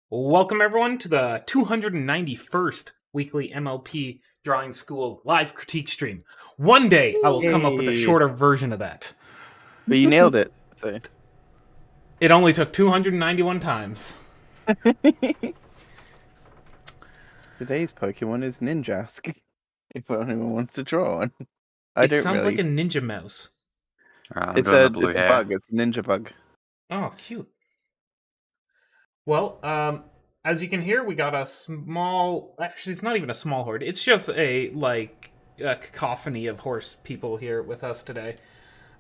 Welcome, everyone, to the 291st weekly MLP Drawing School live critique stream. One day I will come up with a Yay. shorter version of that. But you nailed it. So It only took 291 times. today's Pokemon is Ninjask. If anyone wants to draw one. I It don't sounds really. like a ninja mouse. I'm It's doing the a blue hair. bug. It's a ninja bug. Oh, cute. Well, as you can hear, we got a small... Actually, it's not even a small horde. It's just a cacophony of horse people here with us today.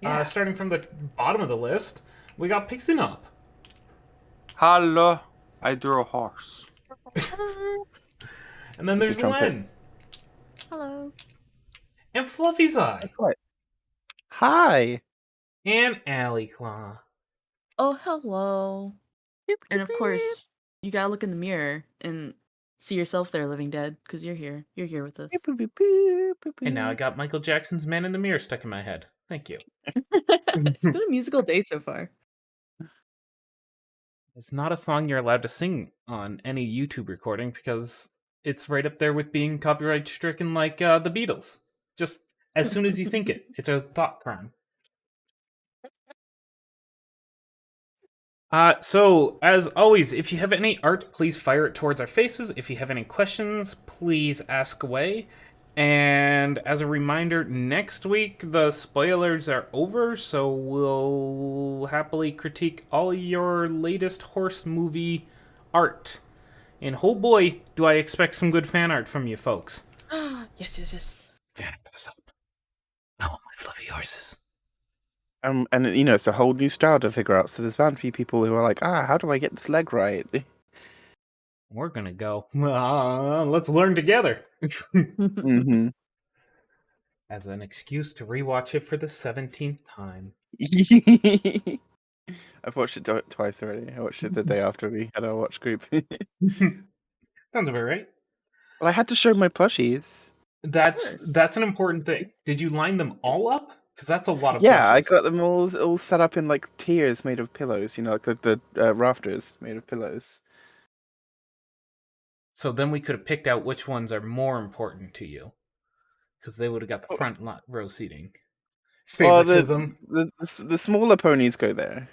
Yeah. Starting from the bottom of the list, we got Pixin Up. Hello, I drew a horse. And then It's there's a trumpet. Len. Hello. And Fluffy's Eye. What? Hi. And Aliqua. Oh, hello. And of course, you gotta look in the mirror and see yourself there, living dead, because you're here. You're here with us. And now I got Michael Jackson's Man in the Mirror stuck in my head. Thank you. It's been a musical day so far. It's not a song you're allowed to sing on any YouTube recording because it's right up there with being copyright stricken like the Beatles. Just as soon as you think it, it's a thought crime. So, as always, if you have any art, please fire it towards our faces. If you have any questions, please ask away. And as a reminder, next week the spoilers are over, so we'll happily critique all your latest horse movie art. And oh boy, do I expect some good fan art from you folks. Yes. Fan us up. I want my fluffy horses. And it's a whole new style to figure out. So there's bound to be people who are like, how do I get this leg right? We're gonna go. Let's learn together. Mm-hmm. As an excuse to rewatch it for the 17th time. I've watched it twice already. I watched it the day after we had our watch group. Sounds about right. Well, I had to show my plushies. That's an important thing. Did you line them all up? Because that's a lot of Yeah, I plushies. got them all set up in like tiers made of pillows. Like the rafters made of pillows. So then we could have picked out which ones are more important to you. Because they would have got the front row seating. Favoritism. Well, the smaller ponies go there.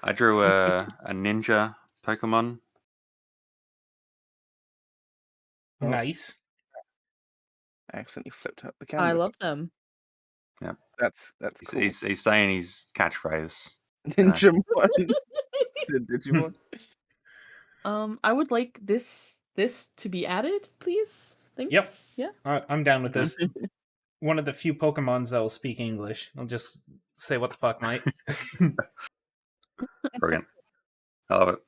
I drew a ninja Pokemon. Nice. I accidentally flipped up the camera. I love them. Yeah, that's cool. He's saying his catchphrase. Ninja one. Digimon. I would like this to be added, please. Thanks. Yep. Yeah. I'm down with this. One of the few Pokemons that will speak English. I'll just say what the fuck, mate. Brilliant. I love it.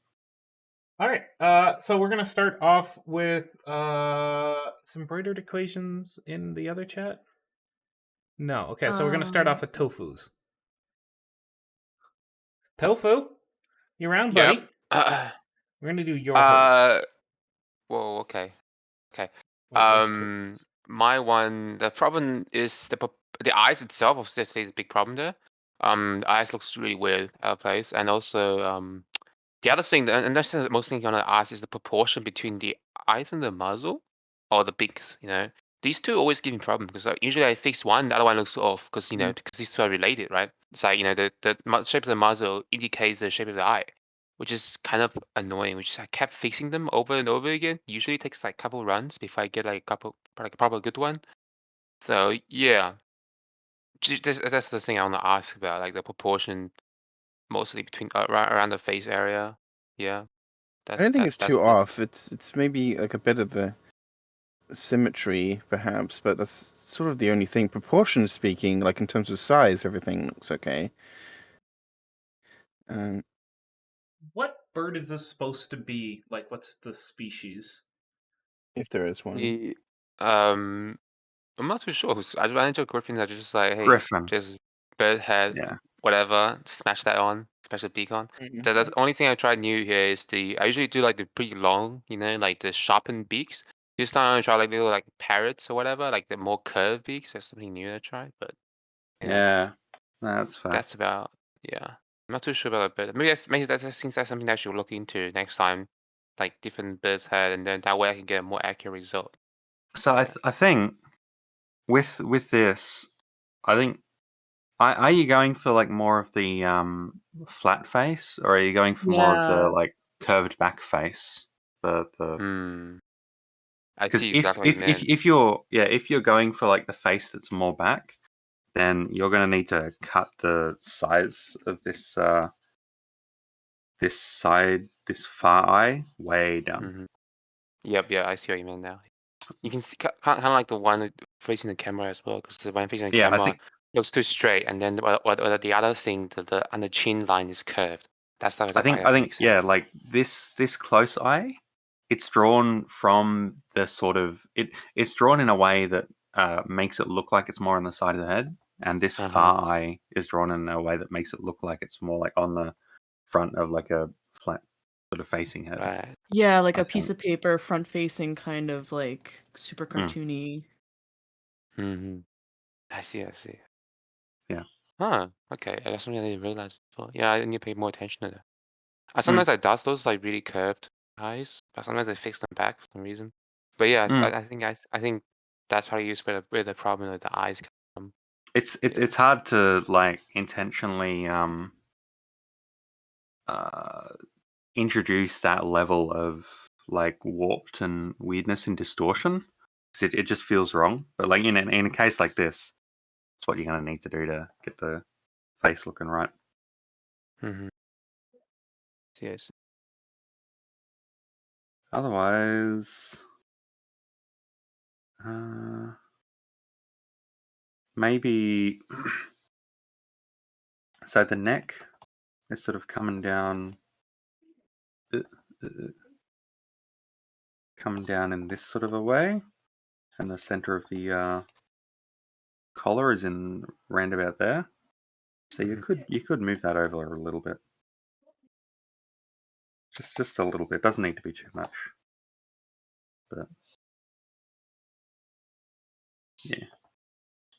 Alright, so we're gonna start off with some embroidered equations in the other chat. No, okay, so we're gonna start off with Tofu's. Tofu? You around, buddy? Yep. We're gonna do your horse. Whoa, okay. Wait, My one, the problem is the eyes itself, obviously, is a big problem there. The eyes looks really weird out of place, and also the other thing, and that's the most thing you want to ask is the proportion between the eyes and the muzzle, or the beaks. These two always give me problem because usually I fix one, the other one looks off because because these two are related, right? It's like the shape of the muzzle indicates the shape of the eye, which is kind of annoying. Which is I kept fixing them over and over again. Usually it takes like a couple runs before I get like a proper good one. So yeah, that's the thing I want to ask about, like the proportion, mostly between around the face area. Yeah, I don't think it's that's too it. off. It's maybe like a bit of the symmetry, perhaps, but that's sort of the only thing. Proportion speaking, like in terms of size, everything looks okay. what bird is this supposed to be? Like, what's the species? If there is one. I'm not too sure. I ran into a griffin that just like, hey, Griffin. just bird head, Yeah. whatever, smash that on, smash the beak on. Mhm. The only thing I tried new here is I usually do like the pretty long, like the sharpened beaks. This time I try like little like parrots or whatever, like the more curved beaks. That's something new I tried, but Yeah, that's fair. that's about, yeah. not too sure about it, but maybe that's I think that's something that I should look into next time, like different bird's head, and then that way I can get a more accurate result. So I think with this, I think are you going for like more of the flat face, or are you going for more of the Yeah. like curved back face? The I because see exactly what you meant. if you're going for like the face that's more back, then you're going to need to cut the size of this this far eye way down. Mm-hmm. Yep, yeah, I see what you mean now. You can see kind of like the one facing the camera as well, because the one facing the Yeah, I camera think looks too straight, and then the other thing, the on the chin line is curved. That I doesn't think make sense. yeah, like this close eye, it's drawn from the sort of it's drawn in a way that makes it look like it's more on the side of the head, and this far eye is drawn in a way that makes it look like it's more like on the front of like a flat sort of facing head. Right. Yeah, like I a piece think. of paper, front facing, kind of like super Mm. cartoony. Mm-hmm. I see. Yeah. Huh. Okay. That's something I didn't realize before. Yeah, I need to pay more attention to that. Mm. Sometimes I does those like really curved eyes, but sometimes I fix them back for some reason. But yeah, Mm. I think that's probably used where the problem with the eyes come from. It's hard to like intentionally introduce that level of like warped and weirdness and distortion. 'Cause it just feels wrong. But like in a case like this, it's what you're going to need to do to get the face looking right. Mm-hmm. Yes. Otherwise, maybe so the neck is sort of coming down in this sort of a way, and the center of the collar is in roundabout there. So you could move that over a little bit. Just a little bit. Doesn't need to be too much. But yeah.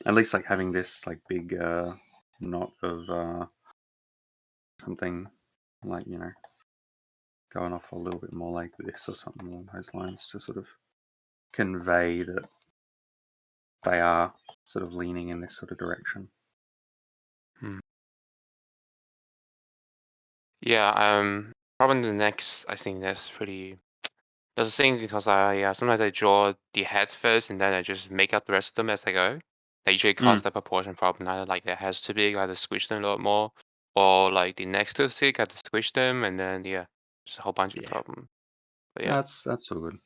At least like having this like big knot of something like, going off a little bit more like this or something along those lines to sort of convey that they are sort of leaning in this sort of direction. Yeah. Probably the next. I think that's pretty. That's the thing because sometimes I draw the head first and then I just make up the rest of them as I go. That usually cause the proportion problem. Either like the head's too big, I have to squish them a lot more, or like the neck's too thick, I have to squish them, and then just a whole bunch of problem. But yeah. That's all good.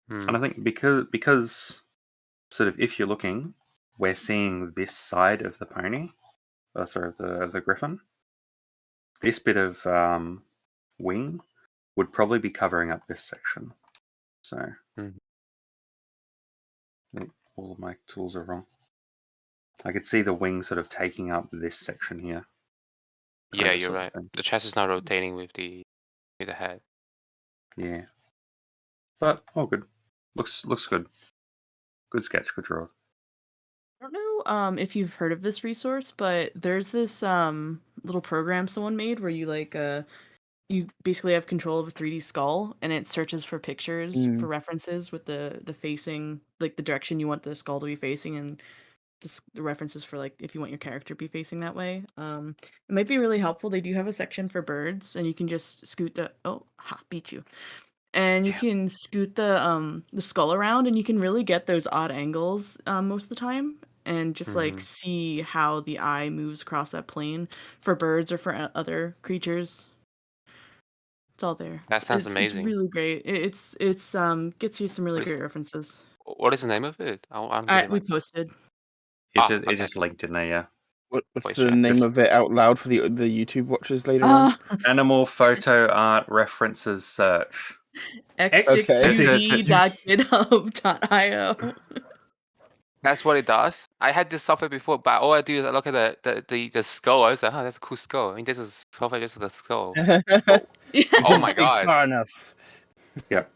Hmm. And I think because sort of if you're looking, we're seeing this side of the pony, of the griffin. This bit of wing would probably be covering up this section. So I think all of my tools are wrong. I could see the wing sort of taking up this section here. Yeah, of you're sort of right. thing. The chest is not rotating with the head. Yeah. But all good. Looks good. Good sketch, good draw. I don't know if you've heard of this resource, but there's this little program someone made where you basically have control of a 3D skull and it searches for pictures for references with the facing, like the direction you want the skull to be facing, and just the references for like if you want your character to be facing that way. It might be really helpful. They do have a section for birds and you can just scoot beat you. And you can scoot the skull around and you can really get those odd angles most of the time, and just like see how the eye moves across that plane for birds or for other creatures. It's all there. That sounds It's amazing. really great. It's gets you some really great references. What is the name of it? I'm getting We like. posted. It's Okay. just linked in there, yeah. What's Voice the chat. name Just of it out loud for the YouTube watchers later on? animal photo art references search. x6ud.github.io. That's what it does. I had this software before, but all I do is I look at the skull. I was like, oh, that's a cool skull. I mean, this is software just for the skull. Oh, It oh didn't my dig god. far enough. Yep.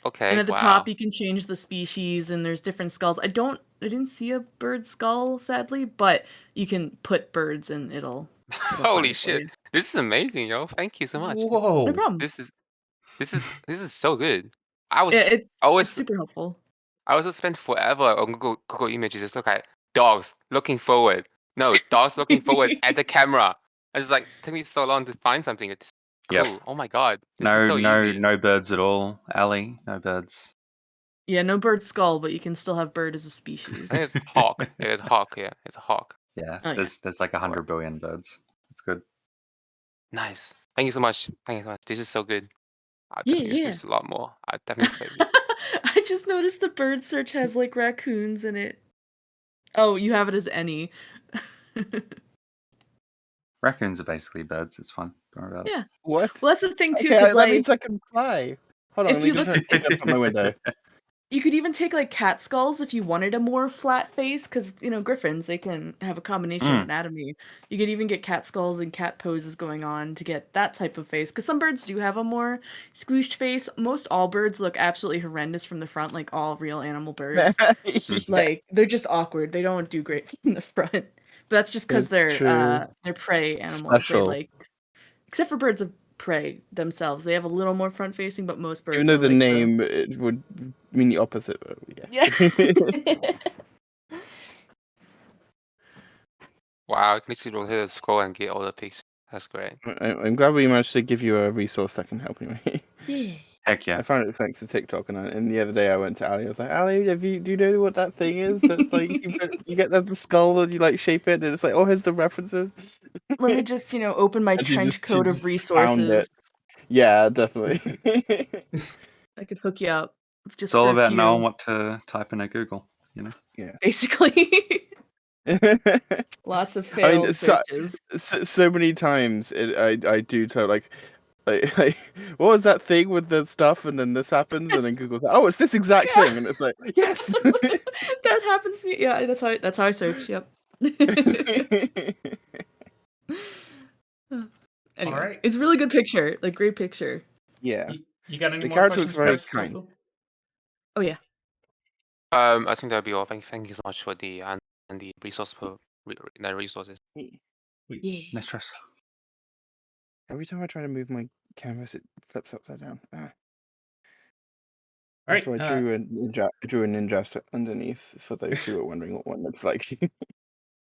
Okay. And at the Wow. top you can change the species and there's different skulls. I didn't see a bird skull, sadly, but you can put birds and it'll It'll find Holy it for shit! you. This is amazing, yo. Thank you so much. No Whoa. problem. This is so good. I was Yeah, it's always super helpful. I also spent forever on Google Images. Just look at dogs looking forward. No, dogs looking forward at the camera. I was like, took me so long to find something. It's Yep. cool. Oh my god, this is No, so no, easy. no birds at all, Ali. No birds. Yeah, no bird skull, but you can still have bird as a species. I think it's hawk. It's hawk. Yeah, it's a hawk. Yeah, Oh, yeah. there's like 100 billion birds. It's good. Nice. Thank you so much. Thank you so much. This is so good. I'll Yeah, definitely use yeah. this a lot more. I definitely save it. I just noticed the bird search has like raccoons in it. Oh, you have it as any. Raccoons are basically birds. It's fun. Don't worry about Yeah. What? Well, that's the thing too, Okay, because that like means I can fly. Hold on, if let me you just look- jump out my window. you could even take like cat skulls if you wanted a more flat face, because griffins, they can have a combination of Mm. anatomy. You could even get cat skulls and cat poses going on to get that type of face, because some birds do have a more squished face. Most all birds look absolutely horrendous from the front, like all real animal birds. Yeah, Like they're just awkward. They don't do great from the front. But that's just because it's true. they're prey animals. They Special. like, except for birds of prey themselves, they have a little more front facing, but most birds Even though are the like name it would mean the opposite. But yeah. Yeah. Wow, it makes you roll hit a scroll and get all the pictures. That's great. I'm glad we managed to give you a resource that can help you. Yeah. Heck yeah. I found it thanks to TikTok, and the other day I went to Ali. I was like, Ali, do you know what that thing is? That's like you get the skull and you like shape it, and it's like, oh, here's the references. Let me just, open my And she trench she coat of just found resources. it. Yeah, definitely. I could hook you up just It's all for a about few, knowing what to type into Google. Yeah. basically. Lots of I failed mean, searches. so many times I do tell like what was that thing with the stuff, and then this happens, and then Google's like, oh, it's this exact Yeah. thing, and it's like, yes. That happens to me. Yeah, that's how I search. Yep. Anyway, Alright. it's a really good picture. Like great picture. Yeah, You got any the more character looks questions very for us, kind. Tofu? Oh yeah. I think that'll be all. Thank you so much for the and the resource for the resources. Yeah. No stress. Every time I try to move my canvas, it flips upside down. Alright. Also, I drew a ninja underneath for those who are wondering what one looks like. I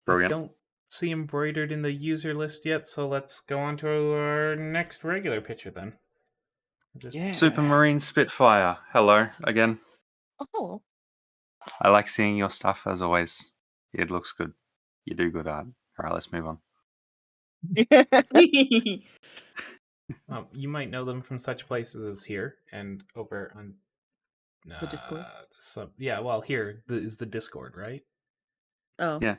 Brilliant. don't see embroidered in the user list yet, so let's go on to our next regular picture then. Yeah. Supermarine Spitfire. Hello again. Oh. I like seeing your stuff as always. It looks good. You do good art. Alright, let's move on. You might know them from such places as here and over on The Discord? yeah, well, here is the Discord, right? Oh. Yeah.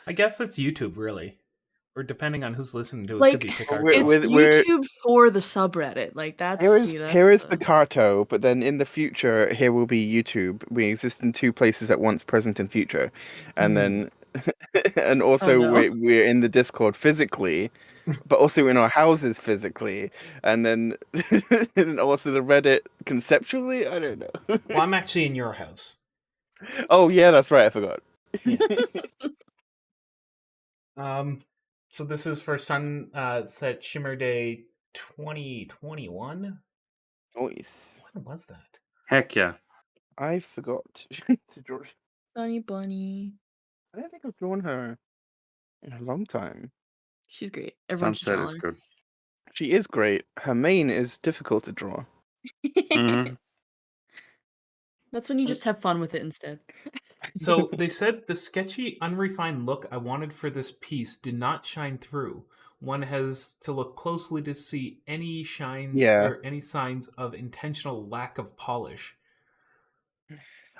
I guess it's YouTube, really. Or depending on who's listening to it, Like, could be PickArtist. It's We're- YouTube for the subreddit. Like that's Here is the- Picarto, but then in the future, here will be YouTube. We exist in two places at once, present and future, and then, and also no. we're in the Discord physically, but also in our houses physically, and then and also the Reddit conceptually. I don't know. Well, I'm actually in your house. Oh yeah, that's right. I forgot. So this is for Sunset Shimmer Day 2021. Nice. When was that? Heck yeah. I forgot to draw. Sunny Bunny. I don't think I've drawn her in a long time. She's great. Everyone should Sunset draw is her. good. She is great. Her mane is difficult to draw. Mhm. That's when you just have fun with it instead. So they said the sketchy, unrefined look I wanted for this piece did not shine through. One has to look closely to see any shines or any signs of intentional lack of polish.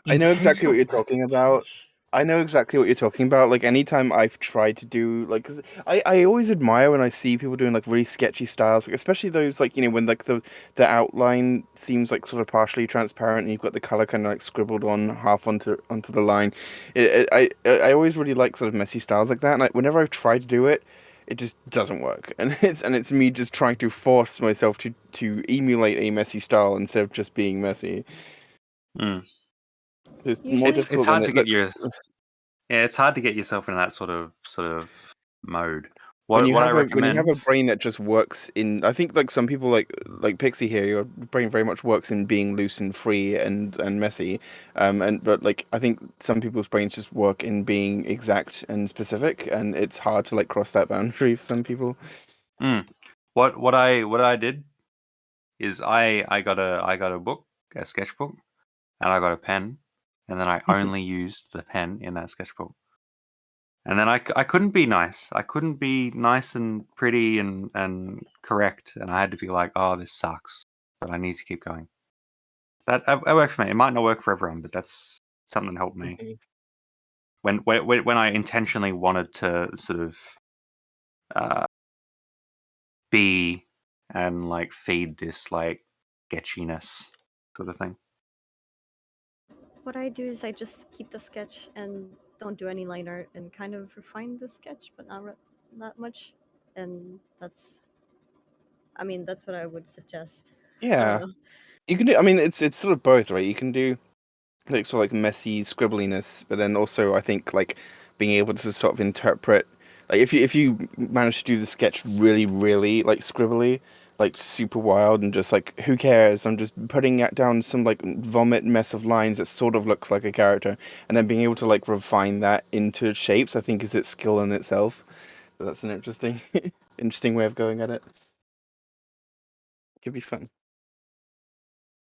I know exactly what you're Intentional lack talking of about. polish. I know exactly what you're talking about. Like anytime I've tried to do like, 'cause I always admire when I see people doing like really sketchy styles, like, especially those like when like the outline seems like sort of partially transparent and you've got the color kind of like scribbled on half onto the line. I always really like sort of messy styles like that, and whenever I've tried to do it, it just doesn't work, and it's me just trying to force myself to emulate a messy style instead of just being messy. Mm. It's Usually- more It's difficult hard than to it get looks. it's hard to get yourself in that sort of mode when you what I have a recommend. brain that just works in, I think like some people like Pixie here, your brain very much works in being loose and free and messy, and but like I think some people's brains just work in being exact and specific, and it's hard to like cross that boundary for some people. What I did is I got a book, a sketchbook, and I got a pen, and then I only used the pen in that sketchbook. And then I couldn't be nice. I couldn't be nice and pretty and correct. And I had to be like, oh, this sucks, but I need to keep going. That worked for me. It might not work for everyone, but that's something that helped me. When I intentionally wanted to sort of be and like feed this like sketchiness sort of thing. What I do is I just keep the sketch and don't do any line art and kind of refine the sketch, but not much. And that's what I would suggest. I don't Yeah, know. you can do. I mean, it's sort of both, right? You can do like sort of like messy scribbliness, but then also I think like being able to sort of interpret, like if you manage to do the sketch really like scribbly, like super wild and just like who cares, I'm just putting it down some like vomit mess of lines that sort of looks like a character, and then being able to like refine that into shapes, I think is its skill in itself. So that's an interesting interesting way of going at it. Could be fun.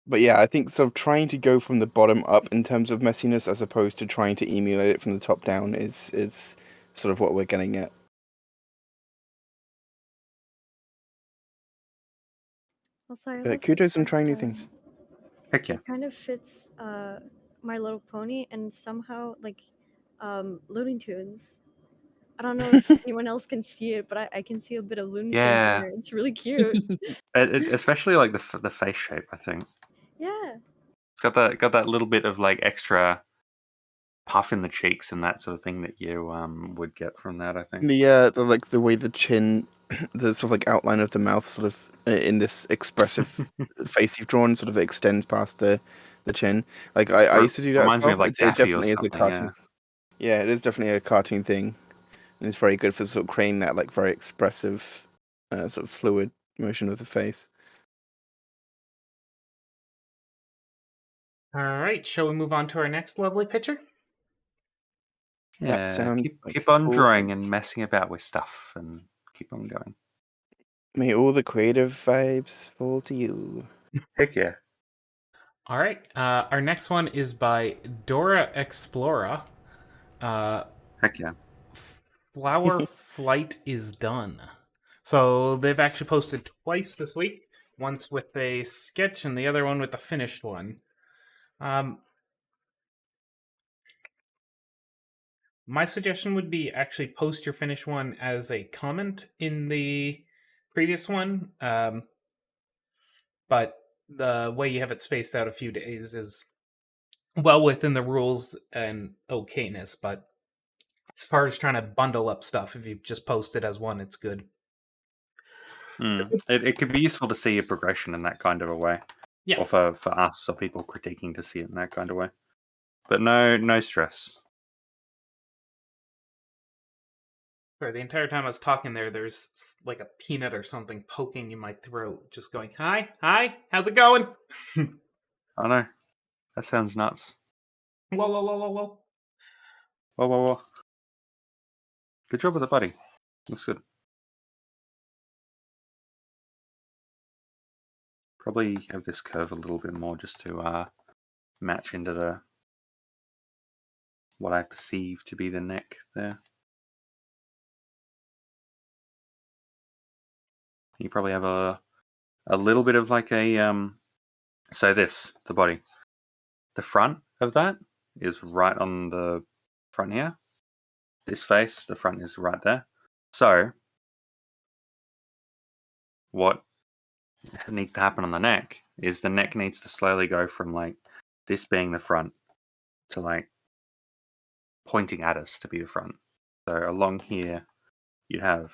But yeah, I think sort of trying to go from the bottom up in terms of messiness as opposed to trying to emulate it from the top down is sort of what we're getting at. Also, I But love this kudos on trying because new things. Heck yeah. it kind of fits My Little Pony and somehow like Looney Tunes. I don't know if anyone else can see it, but I can see a bit of Looney Tunes in Yeah. there. It's really cute. Especially like the face shape, I think. Yeah. It's got that little bit of like extra puff in the cheeks and that sort of thing that you would get from that, I think. The like the way the chin, the sort of like outline of the mouth, sort of in this expressive face you've drawn, sort of extends past the chin. Like I used to do that as Reminds me well. of like It Daffy or definitely is a something, yeah. cartoon. Yeah, it is definitely a cartoon thing, and it's very good for sort of creating that like very expressive, sort of fluid motion of the face. All right, shall we move on to our next lovely picture? That Yeah. sounds like Keep on cool. drawing and messing about with stuff and keep on going. May all the creative vibes fall to you. Heck yeah. All right, our next one is by Dora Explora. Heck yeah. Flower Flight is done. So they've actually posted twice this week. Once with a sketch and the other one with the finished one. My suggestion would be actually post your finished one as a comment in the previous one. But the way you have it spaced out a few days is well within the rules and okayness. But as far as trying to bundle up stuff, if you just post it as one, it's good. It could be useful to see a progression in that kind of a way. Yeah. Or for us or people critiquing to see it in that kind of way. But no stress. Sorry, the entire time I was talking there's like a peanut or something poking in my throat, just going, hi, how's it going? I know. That sounds nuts. Whoa, whoa, whoa, whoa, whoa. Whoa. Good job with the buddy. Looks good. Probably have this curve a little bit more just to match into what I perceive to be the neck there. You probably have a little bit of like a so the body. The front of that is right on the front here. This face, the front is right there. So what needs to happen on the neck is the neck needs to slowly go from like this being the front to like pointing at us to be the front. So along here you have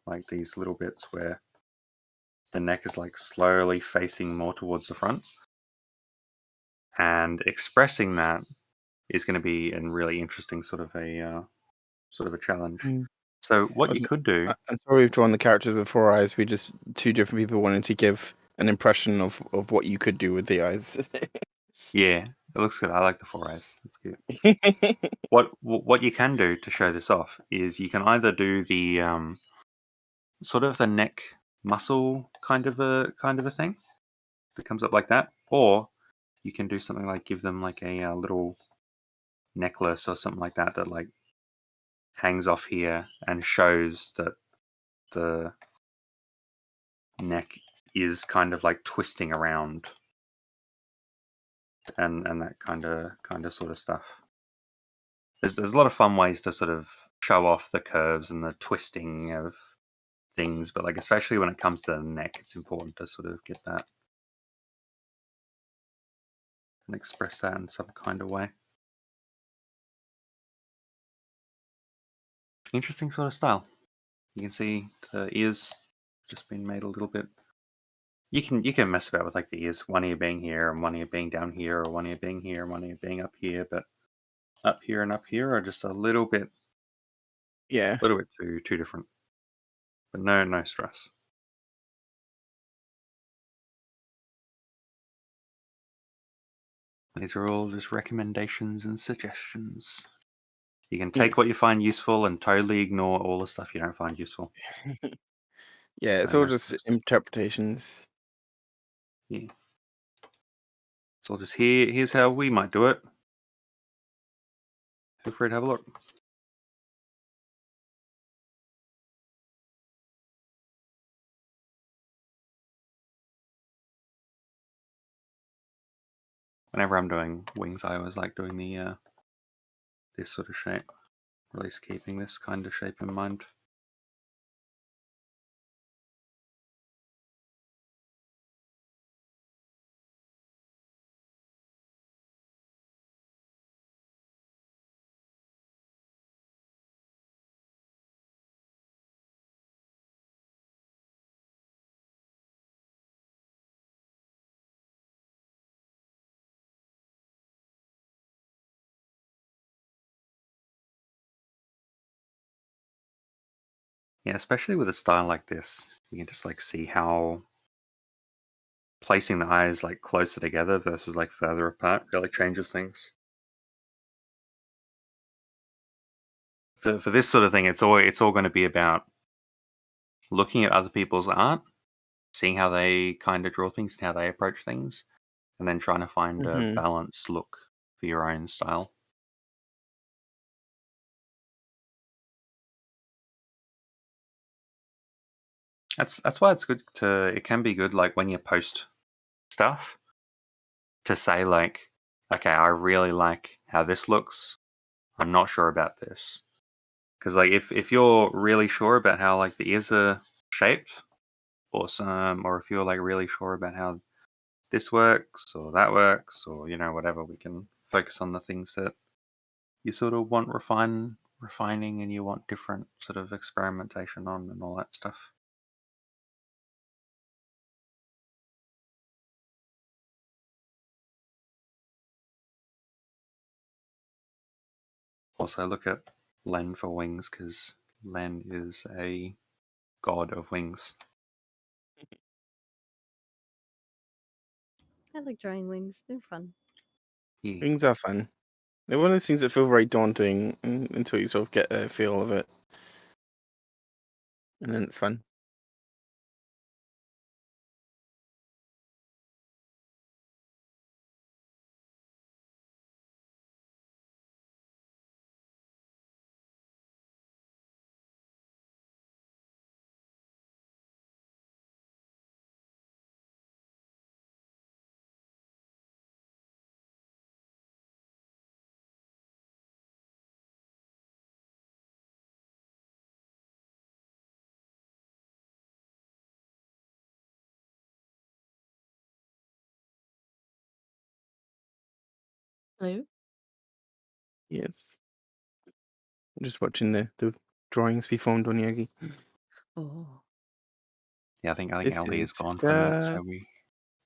like these little bits where the neck is like slowly facing more towards the front. And expressing that is going to be a really interesting sort of a challenge. So what you could do, I'm sorry we've drawn the characters with 4 eyes. We just two different people wanting to give an impression of what you could do with the eyes. yeah, it looks good. I like the 4 eyes. That's good. What you can do to show this off is you can either do the sort of the neck muscle kind of a thing that comes up like that, or you can do something like give them like a little necklace or something like that that like hangs off here and shows that the neck is kind of like twisting around and that kind of sort of stuff. There's a lot of fun ways to sort of show off the curves and the twisting of things, but like especially when it comes to the neck, it's important to sort of get that and express that in some kind of way. Interesting sort of style. You can see the ears just been made a little bit. You can mess about with like the ears, one ear being here and one ear being down here, or one ear being here and one ear being up here, but up here and up here are just a little bit too different. But no stress. These are all just recommendations and suggestions. You can take what you find useful and totally ignore all the stuff you don't find useful. Yeah, it's So all no just stress. interpretations. Yeah. So I'll just here's how we might do it. Feel free to have a look. Whenever I'm doing wings, I always like doing the this sort of shape. Or at least keeping this kind of shape in mind. Yeah, especially with a style like this, you can just like see how placing the eyes like closer together versus like further apart really changes things. For this sort of thing, it's all going to be about looking at other people's art, seeing how they kind of draw things and how they approach things, and then trying to find a balanced look for your own style. That's why it's good to. It can be good like when you post stuff to say like, okay, I really like how this looks. I'm not sure about this. Because like if you're really sure about how like the ears are shaped, awesome. Or if you're like really sure about how this works or that works or whatever, we can focus on the things that you sort of want refining and you want different sort of experimentation on and all that stuff. Also look at Len for wings because Len is a god of wings. I like drawing wings. They're fun. Yeah. Wings are fun. They're one of those things that feel very daunting until you sort of get a feel of it. And then it's fun. Hello? Yes. I'm just watching the drawings be formed on Yagi. Oh. Yeah, I think This Ellie is is gone from that, so we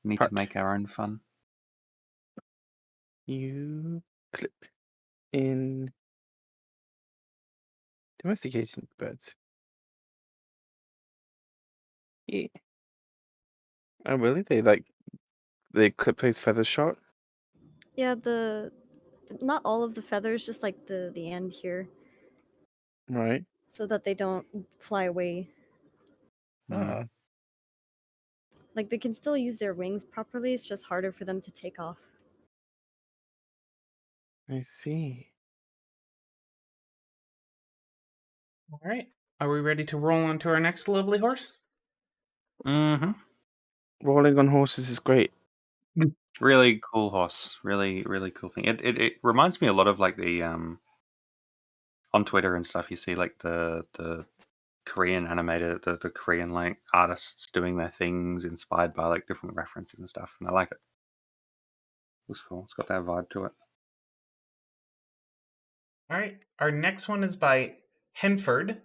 need part to make our own fun. you clip in Domesticated birds. Yeah. Oh, really? They clip those feathers short? Yeah, not all of the feathers, just like the end here, Right. so that they don't fly away. Ah, Like they can still use their wings properly. It's just harder for them to take off. I see. All right. Are we ready to roll on to our next lovely horse? Mm-hmm. Rolling on horses is great. Really cool horse. Really, really cool thing. It reminds me a lot of like the on Twitter and stuff. You see like the Korean animator, the Korean like artists doing their things inspired by like different references and stuff, and I like it. Looks cool. It's got that vibe to it. All right. Our next one is by Henford.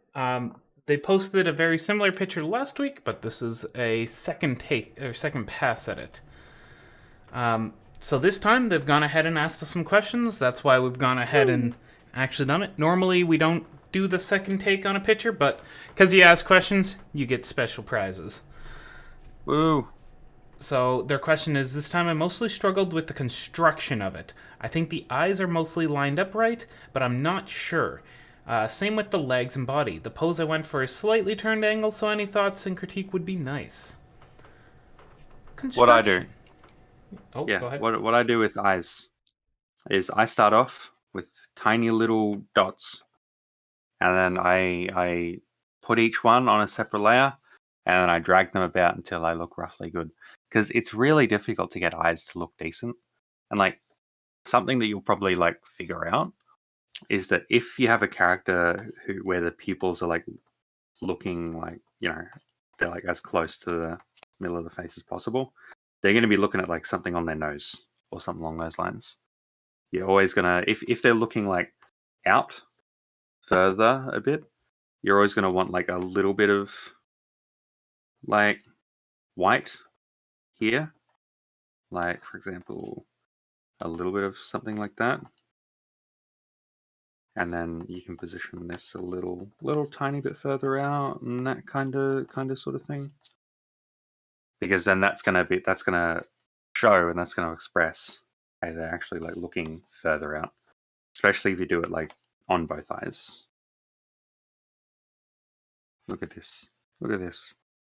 They posted a very similar picture last week, but this is a second pass at it. So this time they've gone ahead and asked us some questions. That's why we've gone ahead and actually done it. Normally we don't do the second take on a picture, but because you ask questions, you get special prizes. Woo! So their question is, this time I mostly struggled with the construction of it. I think the eyes are mostly lined up right, but I'm not sure. Same with the legs and body. The pose I went for is slightly turned angle, so any thoughts and critique would be nice. What I do, Oh, yeah. go ahead. What I do with eyes is I start off with tiny little dots, and then I put each one on a separate layer, and then I drag them about until I look roughly good. Because it's really difficult to get eyes to look decent, and like something that you'll probably like figure out is that if you have a character where the pupils are like looking like, you know, they're like as close to the middle of the face as possible, they're going to be looking at like something on their nose or something along those lines. You're always gonna, if they're looking like out further a bit, you're always gonna want like a little bit of like white here, like for example a little bit of something like that, and then you can position this a little tiny bit further out, and that kind of sort of thing, because then that's gonna show and that's gonna express hey, they're actually like looking further out, especially if you do it like on both eyes. Look at this.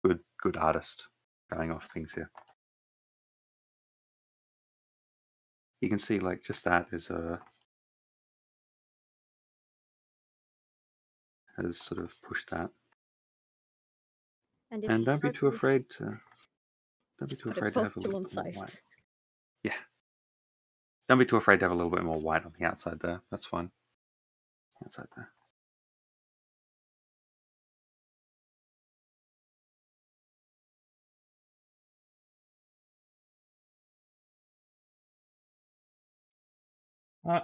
Good artist showing off things here. You can see like just that is has sort of pushed that. And, And don't be too afraid to put have it a both little to one bit more side. white. Yeah. Don't be too afraid to have a little bit more white on the outside there. That's fine. Outside there.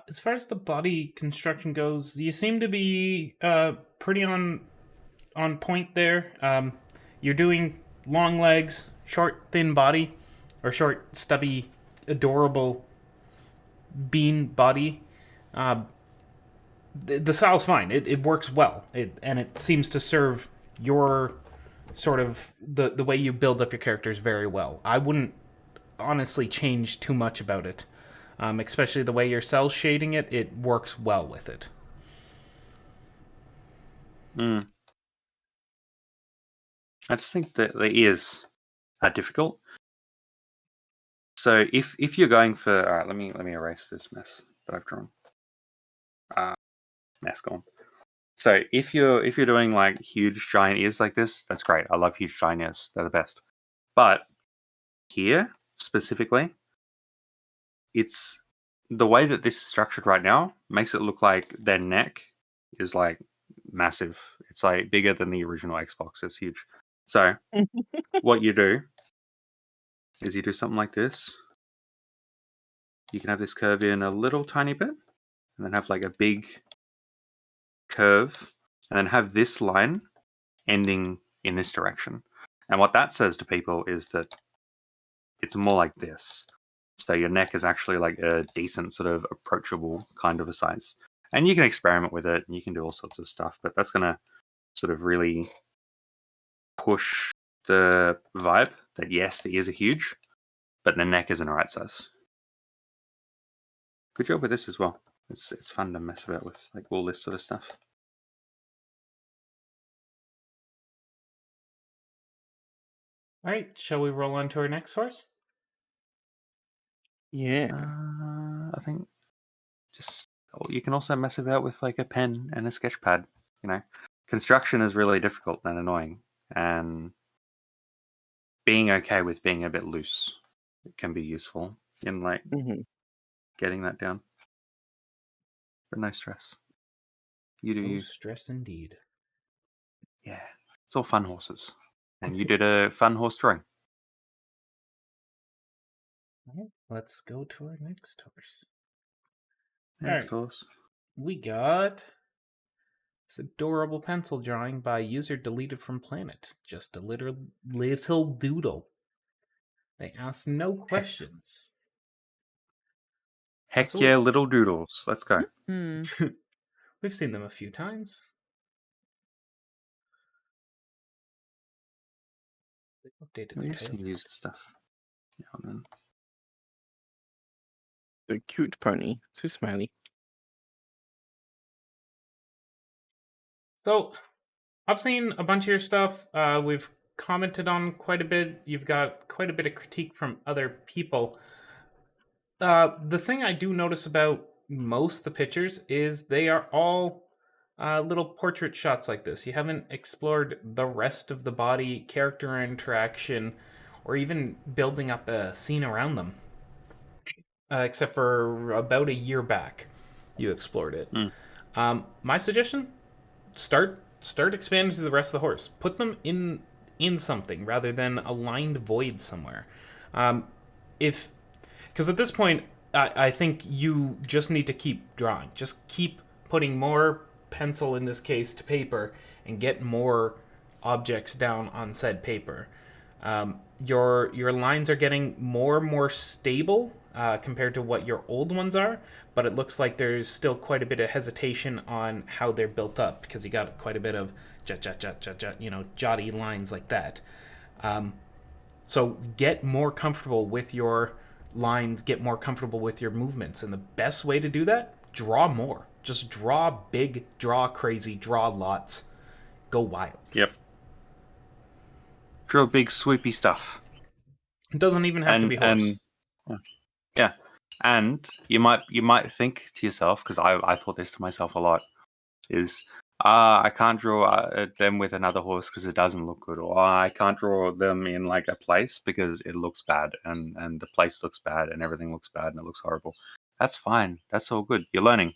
As far as the body construction goes, you seem to be pretty on point there. You're doing long legs, short, thin body, or short, stubby, adorable bean body. The style's fine. It works well. And it seems to serve your sort of the way you build up your characters very well. I wouldn't honestly change too much about it. Especially the way you're cell shading it, it works well with it. I just think that the ears are difficult. So if you're going for, all right, let me erase this mess that I've drawn. Mess gone. So if you're doing like huge giant ears like this, that's great. I love huge giant ears. They're the best. But here specifically, it's the way that this is structured right now makes it look like their neck is like massive. It's like bigger than the original Xbox. It's huge. So what you do is you do something like this. You can have this curve in a little tiny bit, and then have like a big curve, and then have this line ending in this direction. And what that says to people is that it's more like this. So your neck is actually like a decent sort of approachable kind of a size. And you can experiment with it, and you can do all sorts of stuff, but that's gonna sort of really push the vibe that yes, the ears are huge, but the neck isn't the right size. Good job with this as well. It's fun to mess about with like all this sort of stuff. All right, shall we roll on to our next horse? Yeah. I think just you can also mess about with like a pen and a sketch pad. You know, construction is really difficult and annoying, and being okay with being a bit loose can be useful in like hmm getting that down. But no stress. You do No you. stress indeed. Yeah, it's all fun horses, and you did a fun horse drawing. All right, let's go to our next horse. Next Alright. horse. We got this adorable pencil drawing by user deleted from planet. Just a little doodle. They ask no questions. Heck So yeah, little doodles. Let's go. Hmm. we've seen them a few times. They updated their We've tail. seen user stuff. Yeah, and then. The cute pony. So smiley. So I've seen a bunch of your stuff. We've commented on quite a bit. You've got quite a bit of critique from other people. The thing I do notice about most of the pictures is they are all little portrait shots like this. You haven't explored the rest of the body, character interaction, or even building up a scene around them. Except for about a year back, you explored it. My suggestion: start expanding to the rest of the horse. Put them in something rather than a lined void somewhere. If Because at this point, I think you just need to keep drawing. Just keep putting more pencil, in this case, to paper and get more objects down on said paper. Your lines are getting more and more stable compared to what your old ones are, but it looks like there's still quite a bit of hesitation on how they're built up because you got quite a bit of jot, jotty lines like that. So get more comfortable with your lines, get more comfortable with your movements. And the best way to do that, draw more. Just draw big, draw crazy, draw lots. Go wild. Yep. Draw big swoopy stuff. It doesn't even have to be horse. Yeah. And you might think to yourself, because I thought this to myself a lot, is I can't draw them with another horse because it doesn't look good, or I can't draw them in like a place because it looks bad, and the place looks bad, and everything looks bad, and it looks horrible. That's fine. That's all good. You're learning.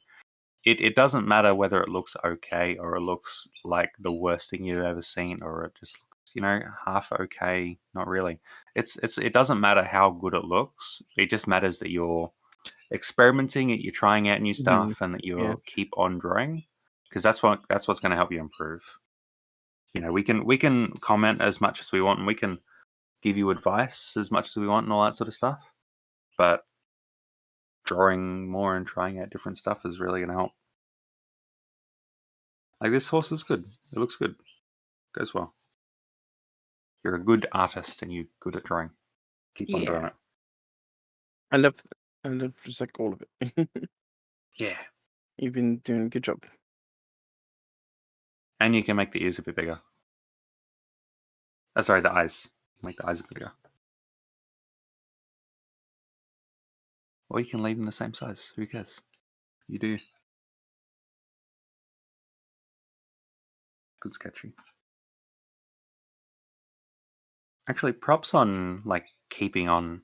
It doesn't matter whether it looks okay or it looks like the worst thing you've ever seen, or it just looks, half okay. Not really. It doesn't matter how good it looks. It just matters that you're experimenting, you're trying out new stuff, and that you Yeah. keep on drawing, because that's what's going to help you improve. We can comment as much as we want, and we can give you advice as much as we want, and all that sort of stuff. But drawing more and trying out different stuff is really going to help. Like this horse is good. It looks good. Goes well. You're a good artist, and you're good at drawing. Keep on doing it. I love just like all of it. Yeah. You've been doing a good job. And you can make the ears a bit bigger. Sorry, the eyes. Make the eyes a bit bigger. Or you can leave them the same size. Who cares? You do. Good sketchy. Actually, props on like keeping on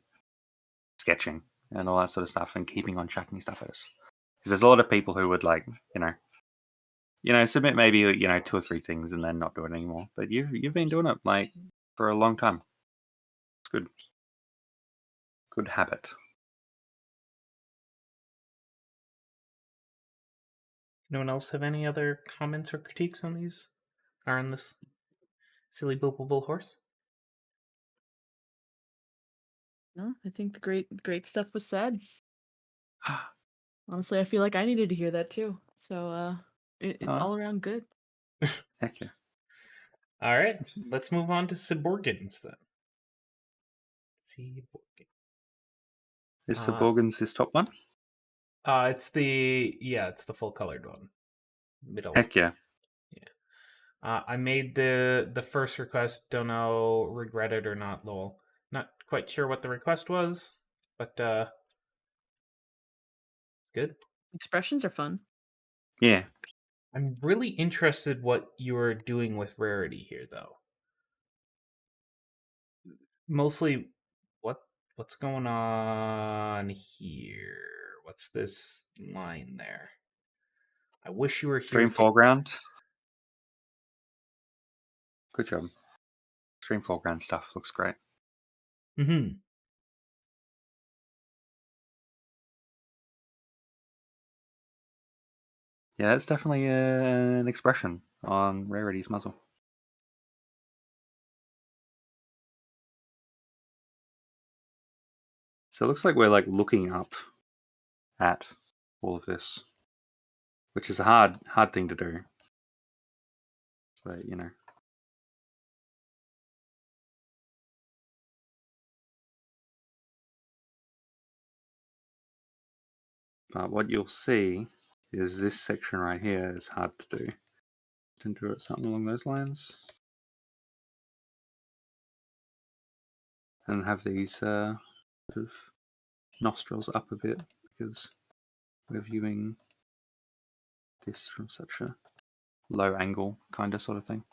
sketching and all that sort of stuff, and keeping on chucking stuff at us. Because there's a lot of people who would like, submit maybe 2 or 3 things and then not do it anymore. But you've been doing it like for a long time. It's good. Good habit. Anyone else have any other comments or critiques on these? Or on this silly boopable horse? No, I think the great stuff was said. Honestly, I feel like I needed to hear that too. So it's Oh. all around good. Heck yeah. All right, let's move on to Seborgans then. Seborgan. Is Ah. Seborgan's this top one? It's the full colored one. Middle. Heck yeah. I made the first request. Don't know, regret it or not, lol. Not quite sure what the request was, but good. Expressions are fun. Yeah. I'm really interested what you're doing with rarity here, though. Mostly, what's going on here? What's this line there? I wish you were here. Extreme foreground. Good job. Extreme foreground stuff looks great. Mm-hmm. Yeah, that's definitely an expression on Rarity's muzzle. So it looks like we're like looking up at all of this, which is a hard thing to do. But you know. But what you'll see is this section right here is hard to do. To do it something along those lines. And have these sort of nostrils up a bit because we're viewing this from such a low angle kind of sort of thing.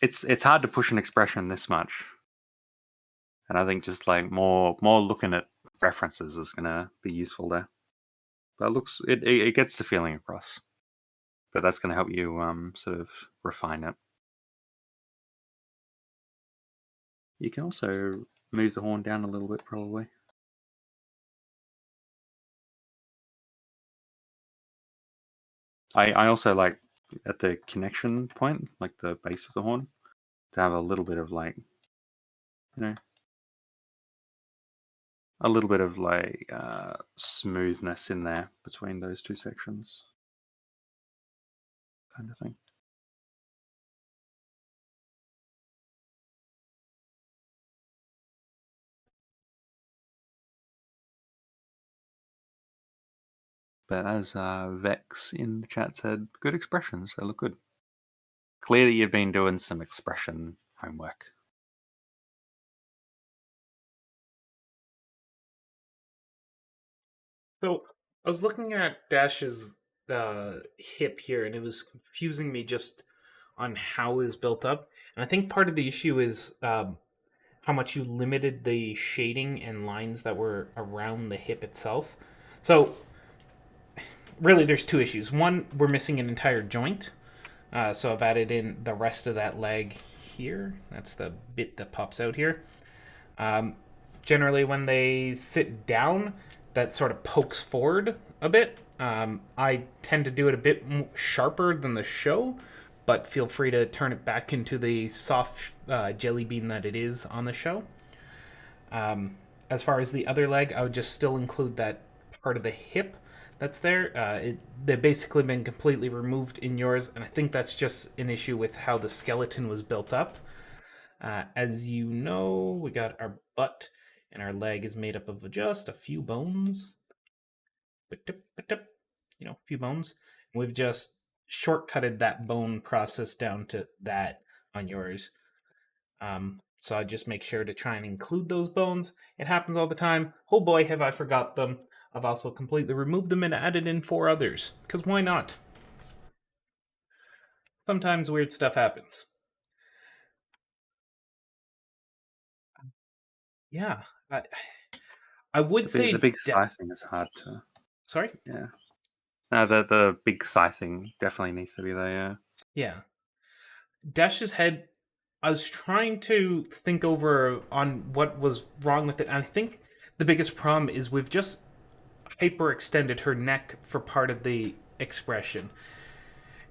It's hard to push an expression this much. And I think just like more looking at references is gonna be useful there. But it gets the feeling across. But that's gonna help you sort of refine it. You can also move the horn down a little bit probably. I also like at the connection point, like the base of the horn, to have a little bit of like, you know, a little bit of like smoothness in there between those two sections, kind of thing. But as Vex in the chat said, good expressions, they look good. Clearly you've been doing some expression homework. So I was looking at Dash's hip here, and it was confusing me just on how it was built up. And I think part of the issue is how much you limited the shading and lines that were around the hip itself. So really, there's two issues. One, we're missing an entire joint. So I've added in the rest of that leg here. That's the bit that pops out here. Generally, when they sit down, that sort of pokes forward a bit. I tend to do it a bit sharper than the show, but feel free to turn it back into the soft jelly bean that it is on the show. As far as the other leg, I would just still include that part of the hip that's there. They've basically been completely removed in yours, and I think that's just an issue with how the skeleton was built up. As you know, we got our butt, and our leg is made up of just a few bones. You know, a few bones. And we've just shortcutted that bone process down to that on yours. So I just make sure to try and include those bones. It happens all the time. Oh boy, have I forgot them. I've also completely removed them and added in 4 others. Because why not? Sometimes weird stuff happens. Yeah. I would say... The big thigh thing is hard to... Sorry? Yeah. No, the big thigh thing definitely needs to be there, yeah. Yeah. Dash's head, I was trying to think over on what was wrong with it, and I think the biggest problem is we've just hyperextended her neck for part of the expression.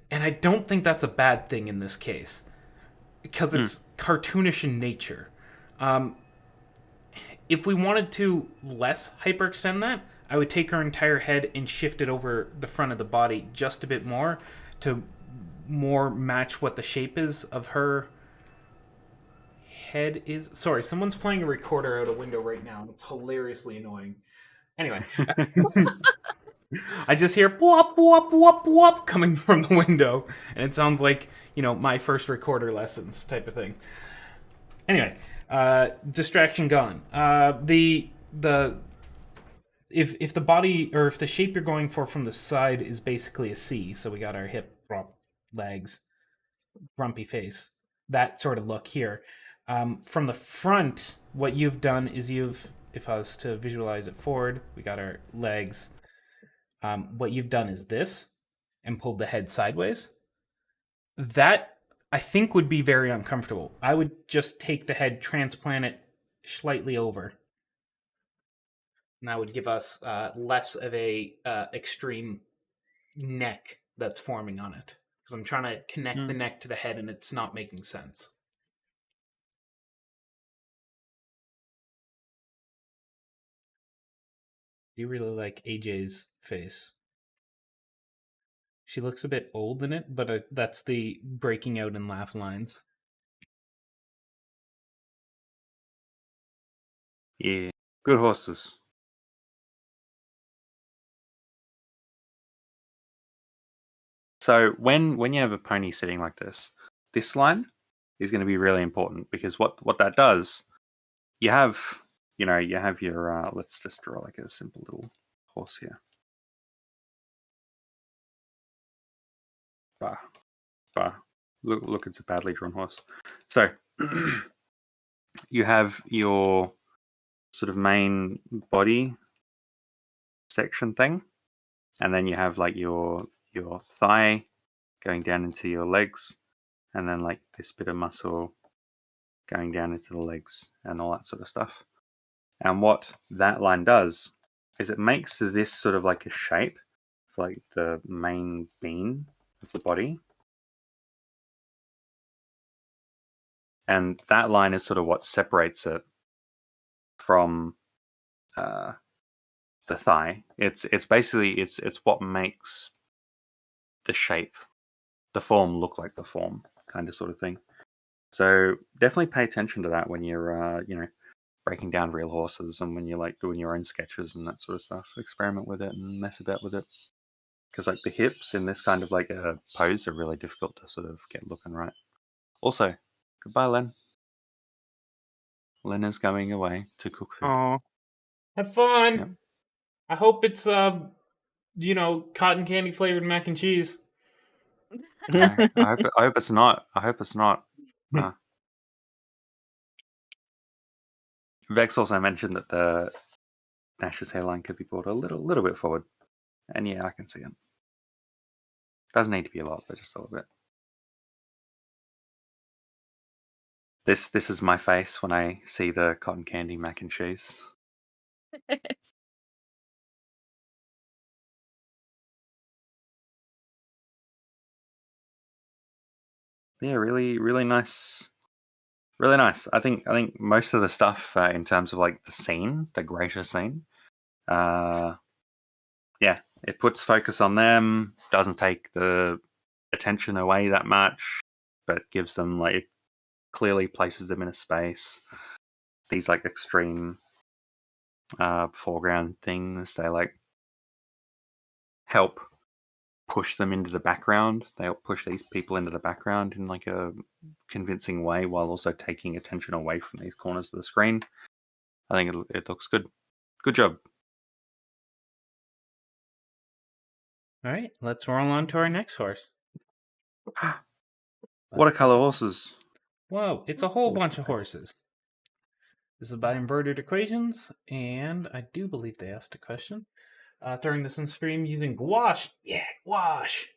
And I don't think that's a bad thing in this case. because it's cartoonish in nature. If we wanted to less hyperextend that, I would take her entire head and shift it over the front of the body just a bit more to more match what the shape is of her head is. Sorry, someone's playing a recorder out a window right now, and it's hilariously annoying. Anyway, I just hear whoop whoop whoop whoop coming from the window, and it sounds like my first recorder lessons type of thing. Anyway, distraction gone. If the body or if the shape you're going for from the side is basically a C, so we got our hip, prop, legs, grumpy face, that sort of look here. From the front, what you've done is if I was to visualize it forward, we got our legs. What you've done is this, and pulled the head sideways. That I think would be very uncomfortable. I would just take the head, transplant it slightly over. And that would give us less of a extreme neck that's forming on it. Because I'm trying to connect the neck to the head and it's not making sense. Do you really like AJ's face? She looks a bit old in it, but that's the breaking out in laugh lines. Yeah, good horses. So when you have a pony sitting like this line is going to be really important because what that does, you have your let's just draw like a simple little horse here. Look, it's a badly drawn horse. So you have your sort of main body section thing, and then you have like your thigh going down into your legs, and then like this bit of muscle going down into the legs and all that sort of stuff. And what that line does is it makes this sort of like a shape for like the main beam of the body. And that line is sort of what separates it from the thigh. It's basically it's what makes the shape, the form look like the form, kind of sort of thing. So definitely pay attention to that when you're breaking down real horses and when you're like doing your own sketches and that sort of stuff. Experiment with it and mess about with it. Because like the hips in this kind of like a pose are really difficult to sort of get looking right. Also, goodbye, Len. Len is going away to cook food. Aw. Have fun. Yep. I hope it's cotton candy flavored mac and cheese. No, I hope it's not. I hope it's not. Vex also mentioned that the Nash's hairline could be brought a little bit forward, and yeah, I can see it. Doesn't need to be a lot, but just a little bit. This is my face when I see the cotton candy mac and cheese. Yeah, really, really nice. Really nice. I think most of the stuff in terms of like the scene, the greater scene, yeah, it puts focus on them. Doesn't take the attention away that much, but gives them like it clearly places them in a space. These like extreme foreground things, they like help push them into the background. They help push these people into the background in like a convincing way while also taking attention away from these corners of the screen. I think it looks good. Good job. All right, let's roll on to our next horse. Watercolor horses. Whoa, it's a whole bunch of horses. This is by Inverted Equations, and I do believe they asked a question. Throwing this in stream using gouache. Yeah, gouache.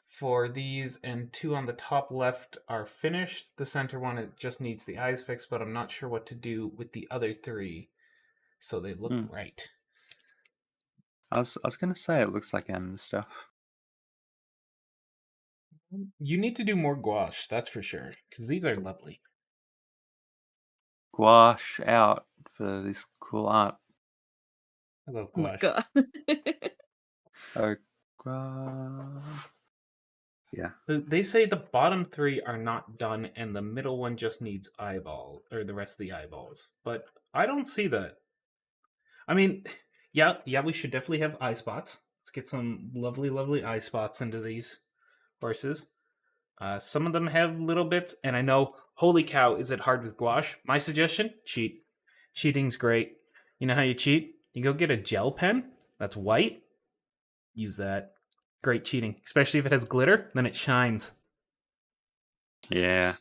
For these, and two on the top left are finished. The center one, it just needs the eyes fixed, but I'm not sure what to do with the other three. So they look right. I was gonna say it looks like M stuff. You need to do more gouache, that's for sure, because these are lovely. Gouache out for this cool art. I love Oh my gouache. god. Oh, gouache. Yeah. They say the bottom 3 are not done, and the middle one just needs eyeball, or the rest of the eyeballs. But I don't see that. I mean, yeah, we should definitely have eye spots. Let's get some lovely, lovely eye spots into these horses. Some of them have little bits, and I know, holy cow, is it hard with gouache? My suggestion: cheat. Cheating's great. You know how you cheat? You go get a gel pen that's white. Use that. Great cheating, especially if it has glitter. Then it shines. Yeah.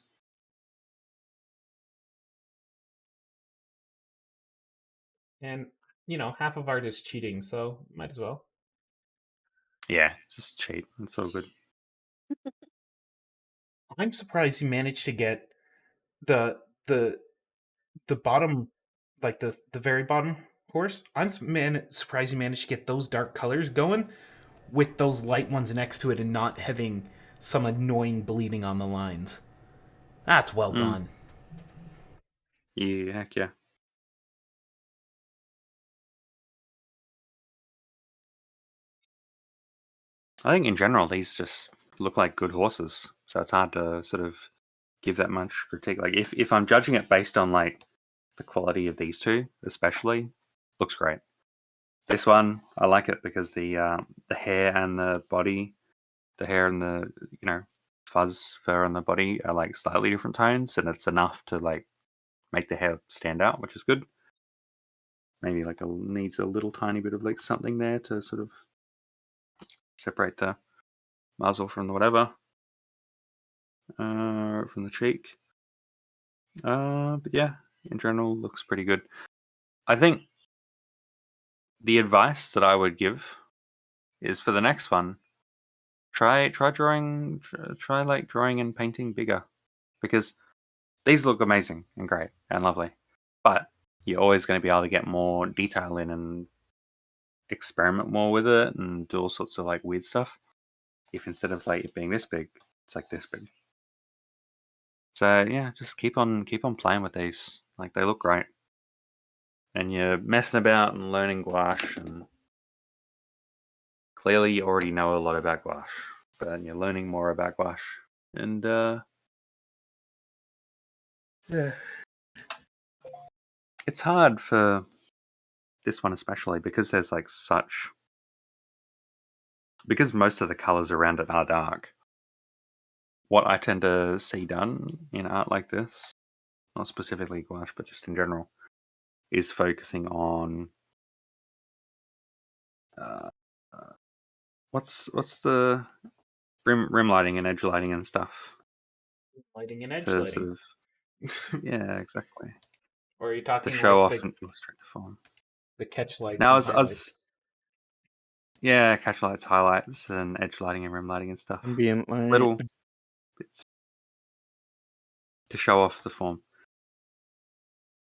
And half of art is cheating, so might as well. Yeah. Just cheat. It's all good. I'm surprised you managed to get the the the bottom, like the very bottom course. Surprised you managed to get those dark colors going with those light ones next to it and not having some annoying bleeding on the lines. That's well done. Yeah, heck yeah. I think in general these just look like good horses, so it's hard to sort of give that much critique. Like if I'm judging it based on like the quality of these two, especially, looks great. This one I like it because the hair and the body, the hair and the fuzz fur on the body are like slightly different tones, and it's enough to like make the hair stand out, which is good. Maybe like needs a little tiny bit of like something there to sort of separate the muzzle from the whatever, from the cheek. But yeah, in general, looks pretty good. I think the advice that I would give is for the next one, try drawing, try like drawing and painting bigger, because these look amazing and great and lovely, but you're always going to be able to get more detail in and experiment more with it and do all sorts of like weird stuff. If instead of like it being this big, it's like this big. So yeah, just keep on playing with these. Like they look great, and you're messing about and learning gouache, and clearly you already know a lot about gouache, but you're learning more about gouache, and yeah, it's hard for this one especially because there's like because most of the colors around it are dark. What I tend to see done in art like this, not specifically gouache, but just in general, is focusing on what's the rim lighting and edge lighting and stuff Lighting and edge to lighting. sort of exactly, Or are you to talking show like off and illustrate the form. the catch lights Now, and highlights? yeah, catch lights, highlights, and edge lighting and rim lighting and stuff. Ambient light. Little bits to show off the form.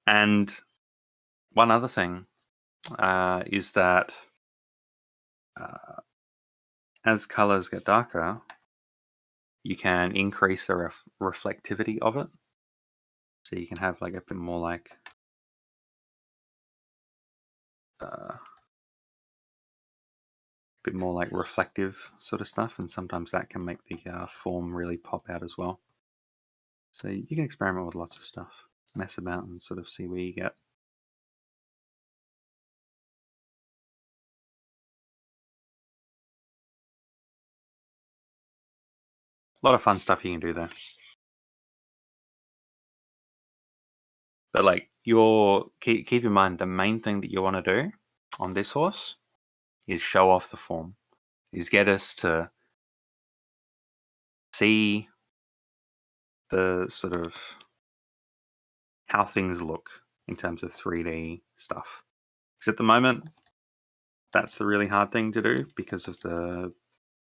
And one other thing is that as colors get darker, you can increase the reflectivity of it. So you can have like a bit more like reflective sort of stuff, and sometimes that can make the form really pop out as well. So you can experiment with lots of stuff, mess about, and sort of see where you get. A lot of fun stuff you can do there. But like keep in mind, the main thing that you want to do on this horse is show off the form, is get us to see the sort of how things look in terms of 3D stuff. Because at the moment, that's the really hard thing to do because of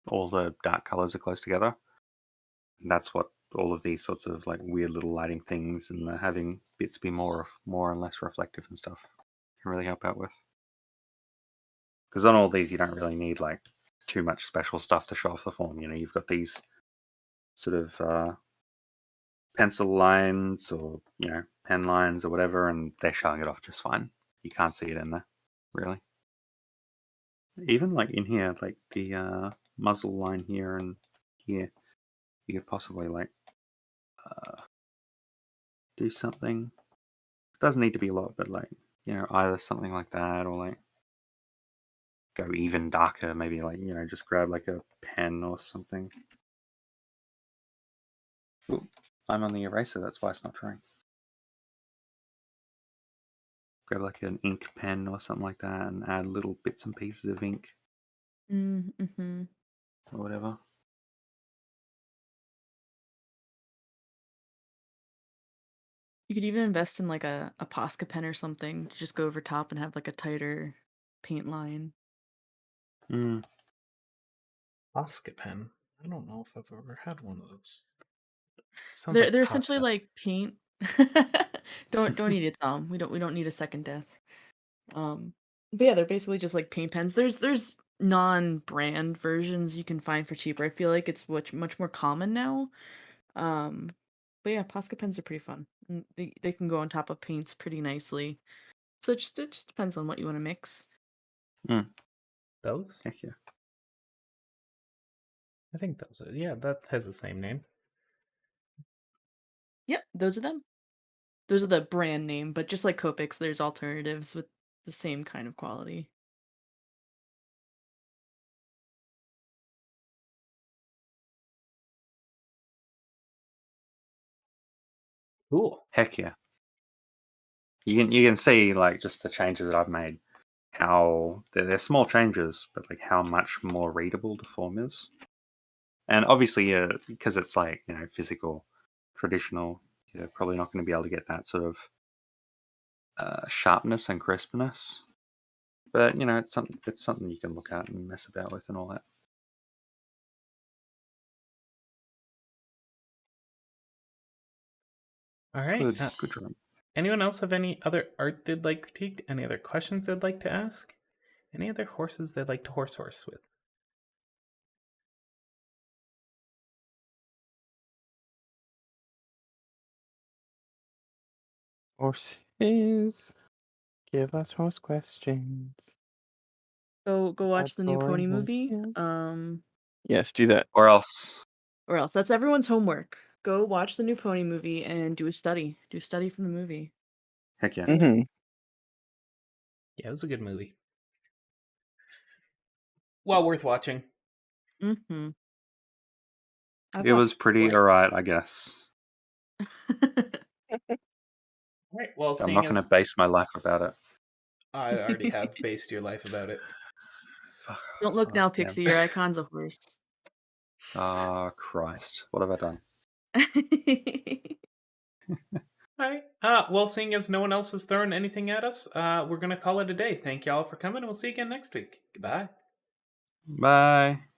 all the dark colors are close together. And that's what all of these sorts of like weird little lighting things and having bits be more and less reflective and stuff can really help out with. Because on all these, you don't really need like too much special stuff to show off the form. You've got these sort of pencil lines or pen lines or whatever, and they're showing it off just fine. You can't see it in there, really. Even like in here, like the muzzle line here and here, you could possibly like do something. It doesn't need to be a lot, but like either something like that or like go even darker. Maybe like just grab like a pen or something. Ooh, I'm on the eraser. That's why it's not trying. Grab like an ink pen or something like that and add little bits and pieces of ink Mm-hmm. or whatever. You could even invest in like a Posca pen or something to just go over top and have like a tighter paint line. Mm. Posca pen. I don't know if I've ever had one of those. Sounds They're like they're essentially pasta. like paint. Don't eat it, Tom. We don't need a second death. But yeah, they're basically just like paint pens. There's non-brand versions you can find for cheaper. I feel like it's much more common now. But yeah, Posca pens are pretty fun. And they can go on top of paints pretty nicely. So it just depends on what you want to mix. Those? Heck yeah. I think those are. Yeah, that has the same name. Yep, those are them. Those are the brand name, but just like Copics, there's alternatives with the same kind of quality. Cool. Heck yeah. You can see like just the changes that I've made. How they're small changes, but like how much more readable the form is. And obviously, because it's like physical, traditional, you're probably not going to be able to get that sort of sharpness and crispness. But it's something you can look at and mess about with and all that. All right. Good drawing. Anyone else have any other art they'd like critiqued? Any other questions they'd like to ask? Any other horses they'd like to horse with? Horses, give us horse questions. Go watch the new boring Pony movie. horses. Yes, do that. Or else, Or else that's everyone's homework. Go watch the new Pony movie and do a study. Do a study from the movie. heck yeah. Mm-hmm. Yeah, it was a good movie. Well worth watching. Mm-hmm. It was pretty alright, I guess. All right. Well, I'm not going to base my life about it. I already have based your life about it. Don't look now, damn. Pixie. Your icon's a horse. Oh, Christ. What have I done? All right. Well, seeing as no one else has thrown anything at us, we're going to call it a day. Thank y'all for coming, and we'll see you again next week. Goodbye. Bye.